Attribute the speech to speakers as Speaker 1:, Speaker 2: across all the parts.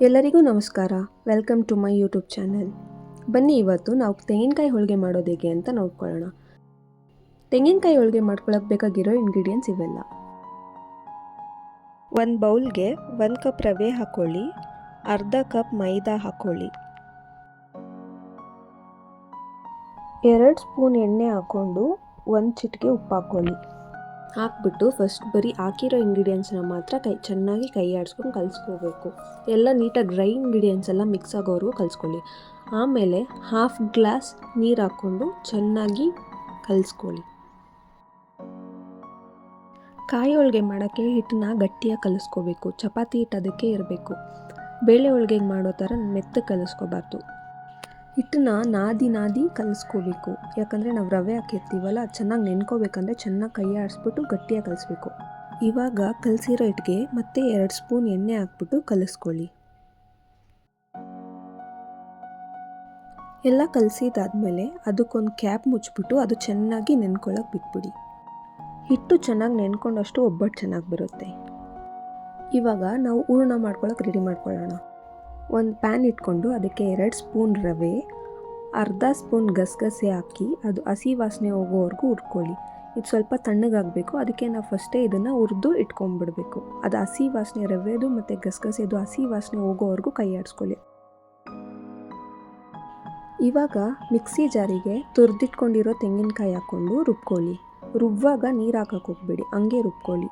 Speaker 1: ಎಲ್ಲರಿಗೂ ನಮಸ್ಕಾರ. Welcome to my YouTube channel. ಬನ್ನಿ ಇವತ್ತು ನಾವು ತೆಂಗಿನಕಾಯಿ ಹೋಳಿಗೆ ಮಾಡೋದು ಹೇಗೆ ಅಂತ ನೋಡ್ಕೊಳ್ಳೋಣ. ತೆಂಗಿನಕಾಯಿ ಹೋಳಿಗೆ ಮಾಡ್ಕೊಳ್ಳೋಕೆ ಬೇಕಾಗಿರೋ ಇಂಗ್ರೀಡಿಯೆಂಟ್ಸ್ ಇವೆಲ್ಲ. ಒಂದು ಬೌಲ್ಗೆ 1 ಕಪ್ ರವೆ ಹಾಕ್ಕೊಳ್ಳಿ, ಅರ್ಧ ಕಪ್ ಮೈದಾ ಹಾಕ್ಕೊಳ್ಳಿ, 2 ಸ್ಪೂನ್ ಎಣ್ಣೆ ಹಾಕ್ಕೊಂಡು 1 ಚಿಟಿಕೆ ಉಪ್ಪು ಹಾಕ್ಕೊಳ್ಳಿ. ಹಾಕ್ಬಿಟ್ಟು ಫಸ್ಟ್ ಬರೀ ಹಾಕಿರೋ ಇಂಗ್ರೀಡಿಯೆಂಟ್ಸ್ನ ಮಾತ್ರ ಚೆನ್ನಾಗಿ ಕೈ ಆಡಿಸ್ಕೊಂಡು ಕಲಿಸ್ಕೋಬೇಕು. ಎಲ್ಲ ನೀಟಾಗಿ ಡ್ರೈ ಇಂಗ್ರೀಡಿಯೆಂಟ್ಸ್ ಎಲ್ಲ ಮಿಕ್ಸ್ ಆಗೋವರೆಗೂ ಕಲಿಸ್ಕೊಳ್ಳಿ. ಆಮೇಲೆ 1/2 ಗ್ಲಾಸ್ ನೀರು ಹಾಕ್ಕೊಂಡು ಚೆನ್ನಾಗಿ ಕಲಿಸ್ಕೊಳ್ಳಿ. ಕಾಯಿ ಹೋಳಿಗೆ ಮಾಡೋಕ್ಕೆ ಹಿಟ್ಟನ್ನ ಗಟ್ಟಿಯಾಗಿ ಕಲಿಸ್ಕೋಬೇಕು. ಚಪಾತಿ ಹಿಟ್ಟು ಅದಕ್ಕೆ ಇರಬೇಕು. ಬೇಳೆ ಹೋಳಿಗೆಗೆ ಮಾಡೋ ಥರ ಮೆತ್ತಗೆ ಕಲಿಸ್ಕೋಬಾರ್ದು. ಹಿಟ್ಟನ್ನ ನಾದಿ ಕಲಿಸ್ಕೋಬೇಕು. ಯಾಕಂದರೆ ನಾವು ರವೆ ಹಾಕಿರ್ತೀವಲ್ಲ, ಚೆನ್ನಾಗಿ ನೆನ್ಕೋಬೇಕಂದ್ರೆ ಚೆನ್ನಾಗಿ ಕೈ ಆಡಿಸ್ಬಿಟ್ಟು ಗಟ್ಟಿಯಾಗಿ ಕಲಿಸ್ಬೇಕು. ಇವಾಗ ಕಲಸಿರೋ ಹಿಟ್ಟಿಗೆ ಮತ್ತೆ 2 ಸ್ಪೂನ್ ಎಣ್ಣೆ ಹಾಕ್ಬಿಟ್ಟು ಕಲಿಸ್ಕೊಳ್ಳಿ. ಎಲ್ಲ ಕಲಸಿದಾದ್ಮೇಲೆ ಅದಕ್ಕೊಂದು ಕ್ಯಾಪ್ ಮುಚ್ಚಿಬಿಟ್ಟು ಅದು ಚೆನ್ನಾಗಿ ನೆನ್ಕೊಳ್ಳೋಕೆ ಬಿಟ್ಬಿಡಿ. ಹಿಟ್ಟು ಚೆನ್ನಾಗಿ ನೆನ್ಕೊಂಡಷ್ಟು ಒಬ್ಬಟ್ಟು ಚೆನ್ನಾಗಿ ಬರುತ್ತೆ. ಇವಾಗ ನಾವು ಹೂರಣ ಮಾಡ್ಕೊಳ್ಳೋಕೆ ರೆಡಿ ಮಾಡ್ಕೊಳ್ಳೋಣ. ಒಂದು ಪ್ಯಾನ್ ಇಟ್ಕೊಂಡು ಅದಕ್ಕೆ 2 ಸ್ಪೂನ್ ರವೆ, ಅರ್ಧ ಸ್ಪೂನ್ ಗಸಗಸೆ ಹಾಕಿ ಅದು ಹಸಿ ವಾಸನೆ ಹೋಗೋವರೆಗೂ ಹುರ್ಕೊಳ್ಳಿ. ಇದು ಸ್ವಲ್ಪ ತಣ್ಣಗಾಗಬೇಕು, ಅದಕ್ಕೆ ನಾವು ಫಸ್ಟೇ ಇದನ್ನು ಹುರಿದು ಇಟ್ಕೊಂಡ್ಬಿಡ್ಬೇಕು. ಅದು ಹಸಿ ವಾಸನೆ, ರವೆದು ಮತ್ತು ಗಸಗಸೆದು ಹಸಿ ವಾಸನೆ ಹೋಗೋವರೆಗೂ ಕೈ ಆಡಿಸ್ಕೊಳ್ಳಿ. ಇವಾಗ ಮಿಕ್ಸಿ ಜಾರಿಗೆ ತುರಿದಿಟ್ಕೊಂಡಿರೋ ತೆಂಗಿನಕಾಯಿ ಹಾಕ್ಕೊಂಡು ರುಬ್ಕೊಳ್ಳಿ. ರುಬ್ಬುವಾಗ ನೀರು ಹಾಕಕ್ಕೆ ಹೋಗ್ಬೇಡಿ, ಹಂಗೆ ರುಬ್ಕೊಳ್ಳಿ.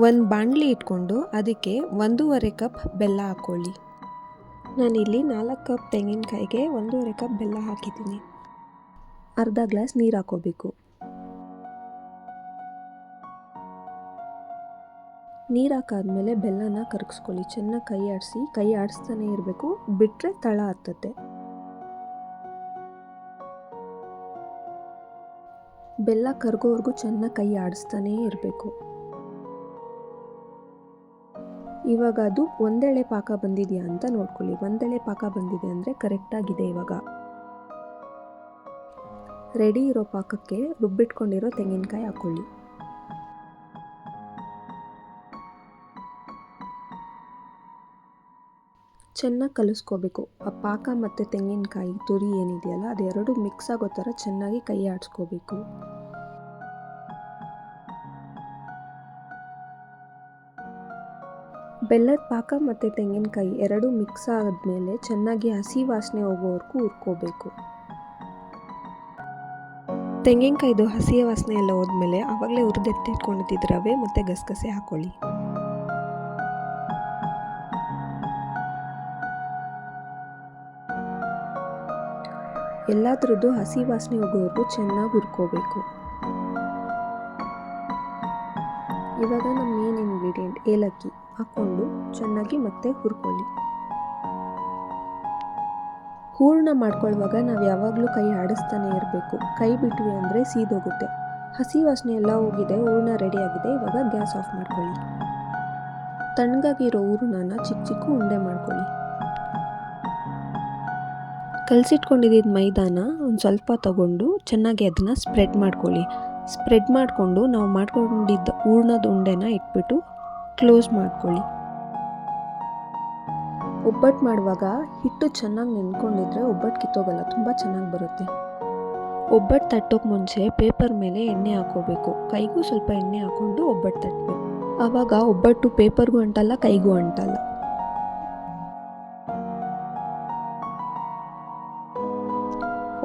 Speaker 1: ಒಂದು ಬಾಣಲಿ ಇಟ್ಕೊಂಡು ಅದಕ್ಕೆ 1.5 ಕಪ್ ಬೆಲ್ಲ ಹಾಕ್ಕೊಳ್ಳಿ. ನಾನಿಲ್ಲಿ 4 ಕಪ್ ತೆಂಗಿನಕಾಯಿಗೆ 1.5 ಕಪ್ ಬೆಲ್ಲ ಹಾಕಿದ್ದೀನಿ. ಅರ್ಧ ಗ್ಲಾಸ್ ನೀರು ಹಾಕ್ಕೋಬೇಕು. ನೀರು ಹಾಕಾದ್ಮೇಲೆ ಬೆಲ್ಲನ ಕರಗಿಸ್ಕೊಳ್ಳಿ. ಚೆನ್ನಾಗಿ ಕೈ ಆಡಿಸ್ತಾನೆ ಇರಬೇಕು, ಬಿಟ್ಟರೆ ತಳ ಹತ್ತತ್ತೆ. ಬೆಲ್ಲ ಕರಗೋವರೆಗೂ ಚೆನ್ನಾಗಿ ಕೈ ಆಡಿಸ್ತಾನೇ ಇರಬೇಕು. ಇವಾಗ ಅದು ಒಂದೆಳೆ ಪಾಕ ಬಂದಿದೆಯಾ ಅಂತ ನೋಡ್ಕೊಳ್ಳಿ. ಒಂದೆಳೆ ಪಾಕ ಬಂದಿದೆ ಅಂದರೆ ಕರೆಕ್ಟಾಗಿದೆ. ಇವಾಗ ರೆಡಿ ಇರೋ ಪಾಕಕ್ಕೆ ರುಬ್ಬಿಟ್ಕೊಂಡಿರೋ ತೆಂಗಿನಕಾಯಿ ಹಾಕ್ಕೊಳ್ಳಿ. ಚೆನ್ನಾಗಿ ಕಲಿಸ್ಕೋಬೇಕು. ಆ ಪಾಕ ಮತ್ತು ತೆಂಗಿನಕಾಯಿ ತುರಿ ಏನಿದೆಯಲ್ಲ, ಅದೆರಡು ಮಿಕ್ಸ್ ಆಗೋ ಥರ ಚೆನ್ನಾಗಿ ಕೈ ಆಡಿಸ್ಕೋಬೇಕು. ಬೆಲ್ಲದ ಪಾಕ ಮತ್ತು ತೆಂಗಿನಕಾಯಿ ಎರಡೂ ಮಿಕ್ಸ್ ಆದಮೇಲೆ ಚೆನ್ನಾಗಿ ಹಸಿ ವಾಸನೆ ಹೋಗೋವರೆಗೂ ಹುರ್ಕೋಬೇಕು. ತೆಂಗಿನಕಾಯಿದು ಹಸಿ ವಾಸನೆ ಎಲ್ಲ ಹೋದ್ಮೇಲೆ ಆವಾಗಲೇ ಹುರಿದೆತ್ತಿಟ್ಕೊಂಡಿದ್ದ ರವೆ ಮತ್ತು ಗಸಗಸೆ ಹಾಕ್ಕೊಳ್ಳಿ. ಎಲ್ಲದರದ್ದು ಹಸಿ ವಾಸನೆ ಹೋಗೋವರೆಗೂ ಚೆನ್ನಾಗಿ ಹುರ್ಕೋಬೇಕು. ಇವಾಗ ನಮ್ಮ ಮೇನ್ ಇಂಗ್ರೀಡಿಯೆಂಟ್ ಏಲಕ್ಕಿ ಹಾಕ್ಕೊಂಡು ಚೆನ್ನಾಗಿ ಮತ್ತೆ ಹುರ್ಕೊಳ್ಳಿ. ಹೂರಣ ಮಾಡ್ಕೊಳ್ಳುವಾಗ ನಾವು ಯಾವಾಗಲೂ ಕೈ ಆಡಿಸ್ತಾನೆ ಇರಬೇಕು. ಕೈ ಬಿಟ್ವಿ ಅಂದರೆ ಸೀದೋಗುತ್ತೆ. ಹಸಿ ವಾಸನೆ ಎಲ್ಲ ಹೋಗಿದೆ, ಹೂರಣ ರೆಡಿಯಾಗಿದೆ. ಇವಾಗ ಗ್ಯಾಸ್ ಆಫ್ ಮಾಡ್ಕೊಳ್ಳಿ. ತಣ್ಣಗಾಗಿರೋ ಹೂರಣನ ಚಿಕ್ಕ ಉಂಡೆ ಮಾಡ್ಕೊಳ್ಳಿ. ಕಲಸಿಟ್ಕೊಂಡಿದ್ದ ಮೈದಾನ ಒಂದು ಸ್ವಲ್ಪ ತಗೊಂಡು ಚೆನ್ನಾಗಿ ಅದನ್ನು ಸ್ಪ್ರೆಡ್ ಮಾಡ್ಕೊಳ್ಳಿ. ಸ್ಪ್ರೆಡ್ ಮಾಡಿಕೊಂಡು ನಾವು ಮಾಡ್ಕೊಂಡಿದ್ದ ಹೂರಣದ ಉಂಡೆನ ಇಟ್ಬಿಟ್ಟು ಕ್ಲೋಸ್ ಮಾಡ್ಕೊಳ್ಳಿ. ಒಬ್ಬಟ್ಟು ಮಾಡುವಾಗ ಹಿಟ್ಟು ಚೆನ್ನಾಗಿ ನೆನ್ಕೊಂಡಿದ್ರೆ ಒಬ್ಬಟ್ಟು ಕಿತ್ತೋಗಲ್ಲ, ತುಂಬ ಚೆನ್ನಾಗಿ ಬರುತ್ತೆ. ಒಬ್ಬಟ್ಟು ತಟ್ಟೋಕೆ ಮುಂಚೆ ಪೇಪರ್ ಮೇಲೆ ಎಣ್ಣೆ ಹಾಕ್ಕೋಬೇಕು. ಕೈಗೂ ಸ್ವಲ್ಪ ಎಣ್ಣೆ ಹಾಕ್ಕೊಂಡು ಒಬ್ಬಟ್ಟು ತಟ್ಟಬೇಕು. ಆವಾಗ ಒಬ್ಬಟ್ಟು ಪೇಪರ್ಗೂ ಅಂಟಲ್ಲ, ಕೈಗೂ ಅಂಟಲ್ಲ.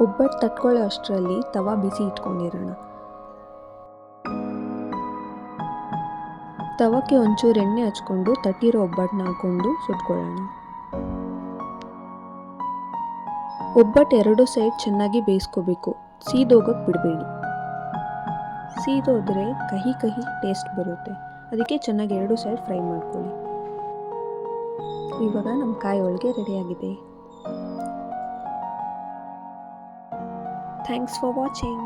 Speaker 1: ಒಬ್ಬಟ್ಟು ತಟ್ಕೊಳ್ಳೋ ಅಷ್ಟರಲ್ಲಿ ತವಾ ಬಿಸಿ ಇಟ್ಕೊಂಡಿರೋಣ. ತವಕ್ಕೆ ಒಂಚೂರು ಎಣ್ಣೆ ಹಚ್ಕೊಂಡು ತಟ್ಟಿರೋ ಒಬ್ಬಟ್ಟನ್ನ ಹಾಕ್ಕೊಂಡು ಸುಟ್ಕೊಳ್ಳೋಣ. ಒಬ್ಬಟ್ಟು ಎರಡು ಸೈಡ್ ಚೆನ್ನಾಗಿ ಬೇಯಿಸ್ಕೋಬೇಕು. ಸೀದೋಗಕ್ಕೆ ಬಿಡಬೇಡಿ. ಸೀದೋದ್ರೆ ಕಹಿ ಟೇಸ್ಟ್ ಬರುತ್ತೆ. ಅದಕ್ಕೆ ಚೆನ್ನಾಗಿ ಎರಡು ಸೈಡ್ ಫ್ರೈ ಮಾಡ್ಕೊಳ್ಳಿ. ಇವಾಗ ನಮ್ಮ ಕಾಯಿ ಹೋಳಿಗೆ ರೆಡಿಯಾಗಿದೆ. Thanks for watching.